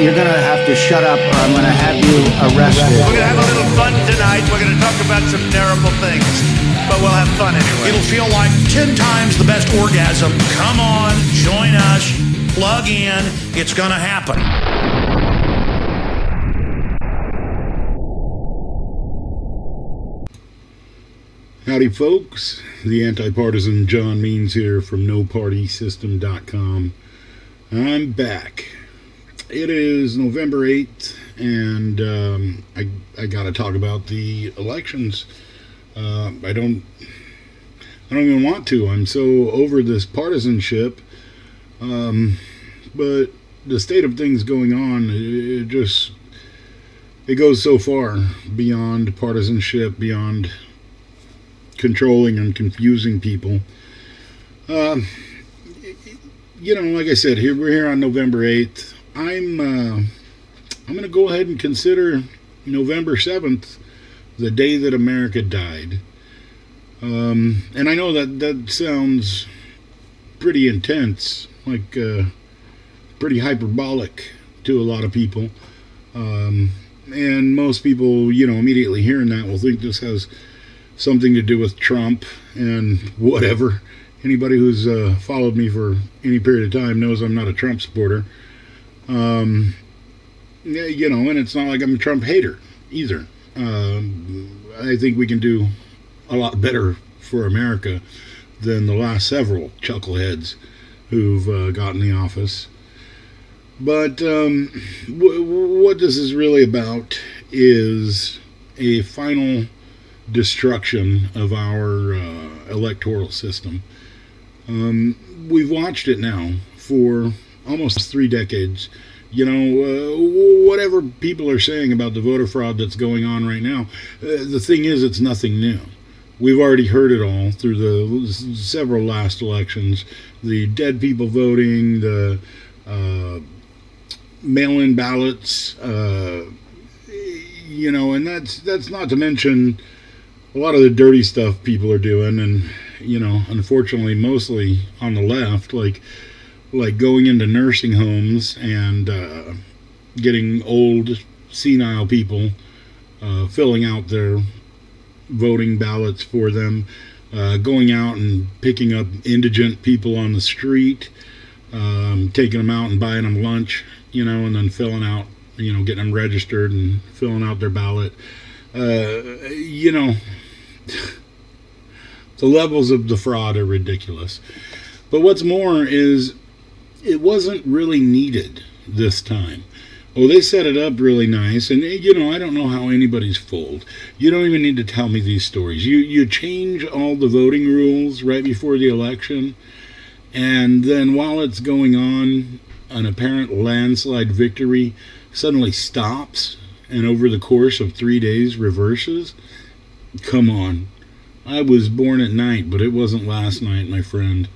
you're going to have to shut up or I'm going to have you arrested. We're going to have a little fun tonight. We're going to talk about some terrible things, but we'll have fun anyway. It'll feel like 10 times the best orgasm. Come on, join us, plug in. It's going to happen. Howdy, folks. The Anti-partisan John Means here from NoPartySystem.com. I'm back. It is November 8th, and I got to talk about the elections. I don't even want to. I'm so over this partisanship. But the state of things going on, it goes so far beyond partisanship, beyond controlling and confusing people. Like I said, we're here on November 8th. I'm going to go ahead and consider November 7th the day that America died. And I know that sounds pretty intense, like pretty hyperbolic to a lot of people. And most people, immediately hearing that will think this has something to do with Trump and whatever. Anybody who's followed me for any period of time knows I'm not a Trump supporter. And it's not like I'm a Trump hater either. I think we can do a lot better for America than the last several chuckleheads who've gotten the office. But what this is really about is a final destruction of our electoral system. We've watched it now for almost 3 decades. Whatever people are saying about the voter fraud that's going on right now, the thing is, it's nothing new. We've already heard it all through the several last elections. The dead people voting, the mail-in ballots, and that's not to mention a lot of the dirty stuff people are doing, and unfortunately mostly on the left, like going into nursing homes and getting old senile people, filling out their voting ballots for them, going out and picking up indigent people on the street, taking them out and buying them lunch, and then filling out, getting them registered and filling out their ballot. The levels of the fraud are ridiculous. But what's more is it wasn't really needed this time. Oh, they set it up really nice, and I don't know how anybody's fooled. You don't even need to tell me these stories. You change all the voting rules right before the election, and then while it's going on, an apparent landslide victory suddenly stops, and over the course of 3 days reverses. Come on. I was born at night, but it wasn't last night, my friend.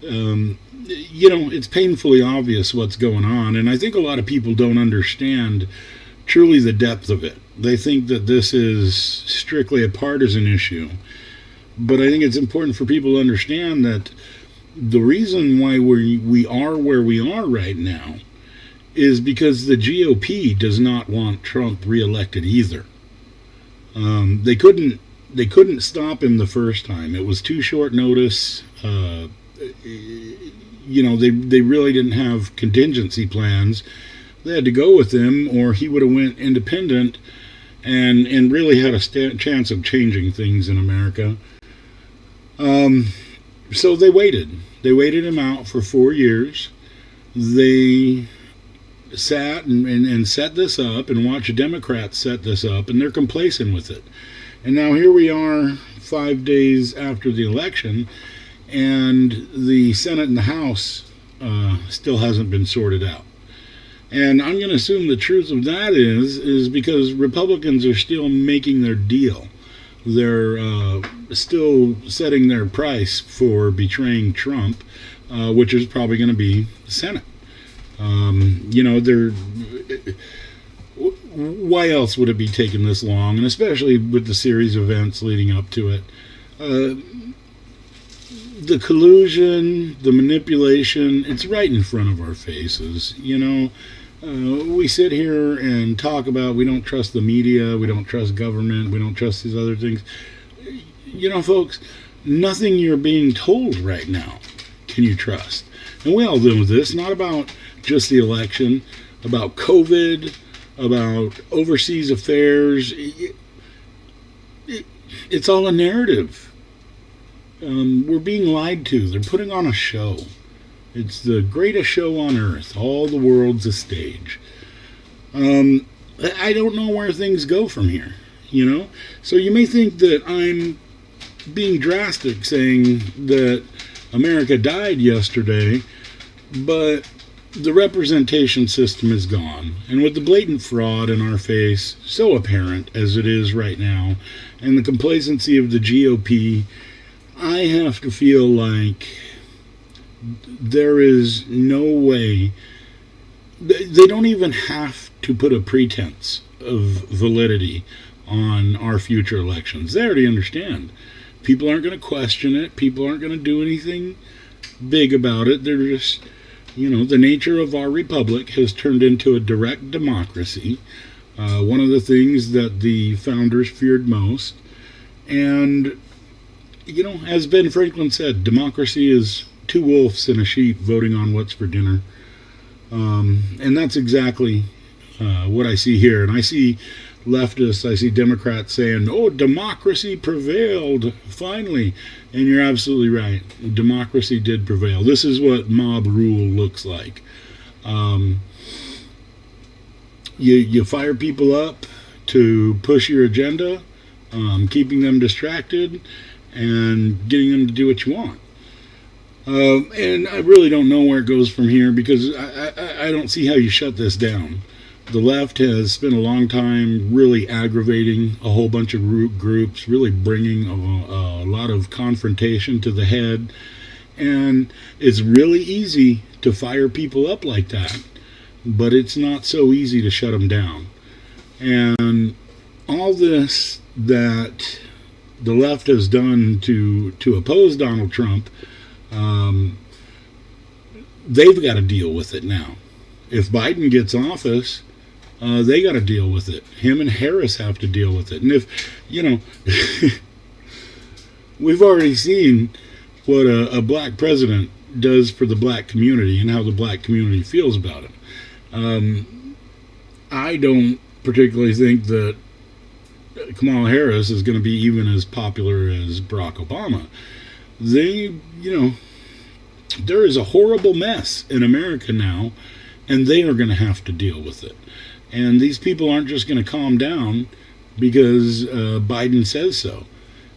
It's painfully obvious what's going on, and I think a lot of people don't understand truly the depth of it. They think that this is strictly a partisan issue, but I think it's important for people to understand that the reason why we are where we are right now is because the GOP does not want Trump reelected either. They couldn't stop him the first time. It was too short notice. They really didn't have contingency plans. They had to go with him, or he would have went independent and really had a chance of changing things in America. So they waited. They waited him out for 4 years. They sat and set this up and watched Democrats set this up, and they're complacent with it. And now here we are 5 days after the election, and the Senate and the House still hasn't been sorted out. And I'm going to assume the truth of that is because Republicans are still making their deal. They're still setting their price for betraying Trump, which is probably going to be the Senate. Why else would it be taking this long? And especially with the series of events leading up to it. The collusion, the manipulation, it's right in front of our faces. we sit here and talk about we don't trust the media, we don't trust government, we don't trust these other things. Folks, nothing you're being told right now can you trust. And we all know this, not about just the election, about COVID, about overseas affairs. It's all a narrative. We're being lied to. They're putting on a show. It's the greatest show on earth. All the world's a stage. I don't know where things go from here, So you may think that I'm being drastic saying that America died yesterday, but the representation system is gone. And with the blatant fraud in our face, so apparent as it is right now, and the complacency of the GOP, I have to feel like there is no way. They don't even have to put a pretense of validity on our future elections. They already understand. People aren't going to question it. People aren't going to do anything big about it. They're just, the nature of our republic has turned into a direct democracy. One of the things that the founders feared most. And, as Ben Franklin said, democracy is two wolves and a sheep voting on what's for dinner. And that's exactly what I see here. And I see leftists, I see Democrats saying, democracy prevailed, finally. And you're absolutely right. Democracy did prevail. This is what mob rule looks like. You fire people up to push your agenda, keeping them distracted, and getting them to do what you want. And I really don't know where it goes from here, because I don't see how you shut this down. The left has spent a long time really aggravating a whole bunch of groups, really bringing a lot of confrontation to the head. And it's really easy to fire people up like that, but it's not so easy to shut them down. And all this that the left has done to oppose Donald Trump, they've got to deal with it now. If Biden gets office, they got to deal with it. Him and Harris have to deal with it. And if, we've already seen what a black president does for the black community and how the black community feels about him. I don't particularly think that Kamala Harris is going to be even as popular as Barack Obama. There is a horrible mess in America now, and they are going to have to deal with it. And these people aren't just going to calm down because Biden says so.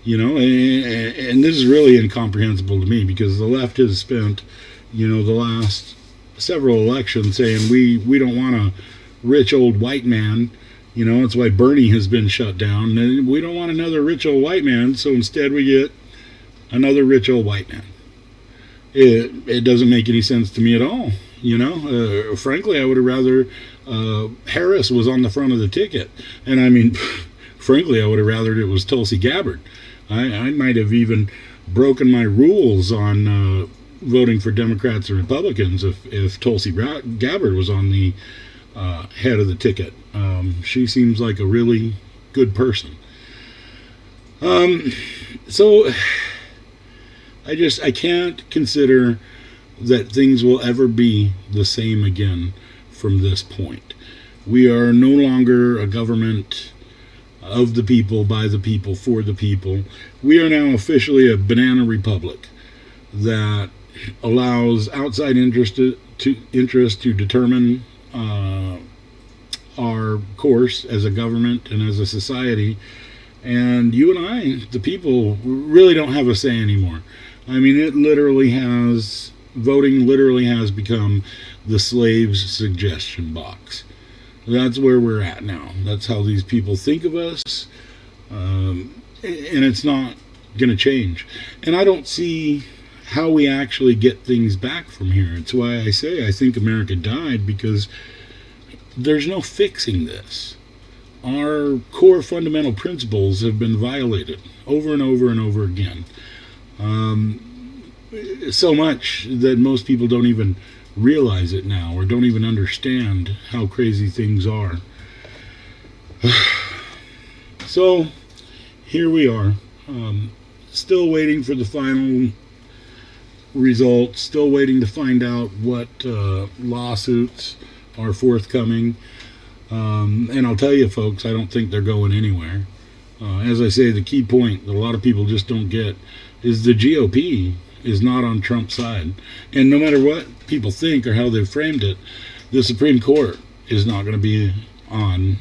And this is really incomprehensible to me, because the left has spent, the last several elections saying we don't want a rich old white man. It's why Bernie has been shut down. And we don't want another rich old white man, so instead we get another rich old white man. It doesn't make any sense to me at all. Frankly, I would have rather Harris was on the front of the ticket. And I mean, frankly, I would have rather it was Tulsi Gabbard. I might have even broken my rules on voting for Democrats or Republicans if Tulsi Gabbard was on the head of the ticket. She seems like a really good person. So I can't consider that things will ever be the same again from this point. We are no longer a government of the people, by the people, for the people. We are now officially a banana republic that allows outside interest to determine our course as a government and as a society. And you and I, the people, really don't have a say anymore. I mean, voting literally has become the slave's suggestion box. That's where we're at now. That's how these people think of us. And it's not going to change. And I don't see how we actually get things back from here. It's why I say I think America died, because there's no fixing this. Our core fundamental principles have been violated over and over and over again. So much that most people don't even realize it now or don't even understand how crazy things are. So here we are, still waiting for the final results, still waiting to find out what lawsuits are forthcoming. And I'll tell you, folks, I don't think they're going anywhere. As I say, the key point that a lot of people just don't get is the GOP is not on Trump's side. And no matter what people think or how they've framed it, the Supreme Court is not going to be on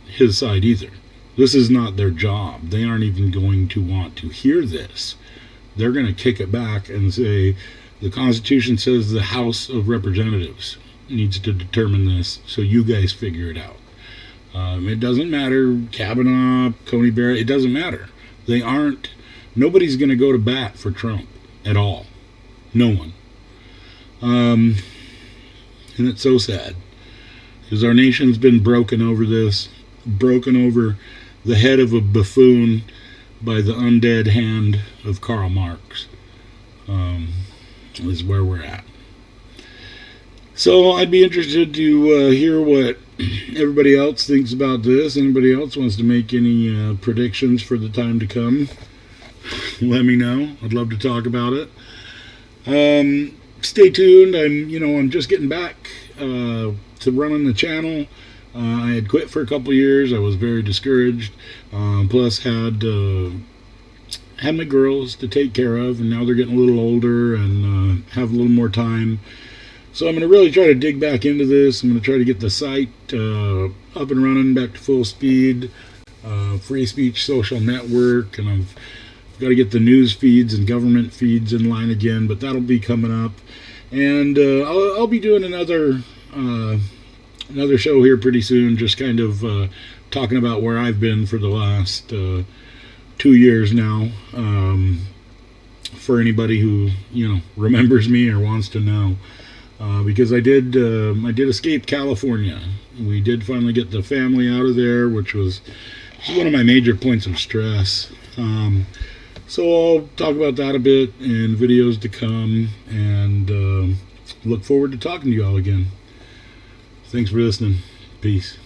his side either. This is not their job. They aren't even going to want to hear this. They're going to kick it back and say, the Constitution says the House of Representatives needs to determine this, so you guys figure it out. It doesn't matter, Kavanaugh, Coney Barrett, it doesn't matter. Nobody's going to go to bat for Trump at all. No one. And it's so sad, because our nation's been broken over this, broken over the head of a buffoon by the undead hand of Karl Marx, is where we're at. So I'd be interested to hear what everybody else thinks about this. Anybody else wants to make any predictions for the time to come, let me know. I'd love to talk about it. Stay tuned. I'm just getting back to running the channel. I had quit for a couple years. I was very discouraged. Plus had my girls to take care of, and now they're getting a little older and have a little more time. So I'm going to really try to dig back into this. I'm going to try to get the site up and running, back to full speed. Free speech social network, and I've got to get the news feeds and government feeds in line again, but that'll be coming up. And I'll be doing another show here pretty soon, just kind of talking about where I've been for the last 2 years now, for anybody who remembers me or wants to know, because I did escape California. We did finally get the family out of there, which was one of my major points of stress. So I'll talk about that a bit in videos to come, and look forward to talking to you all again. Thanks for listening. Peace.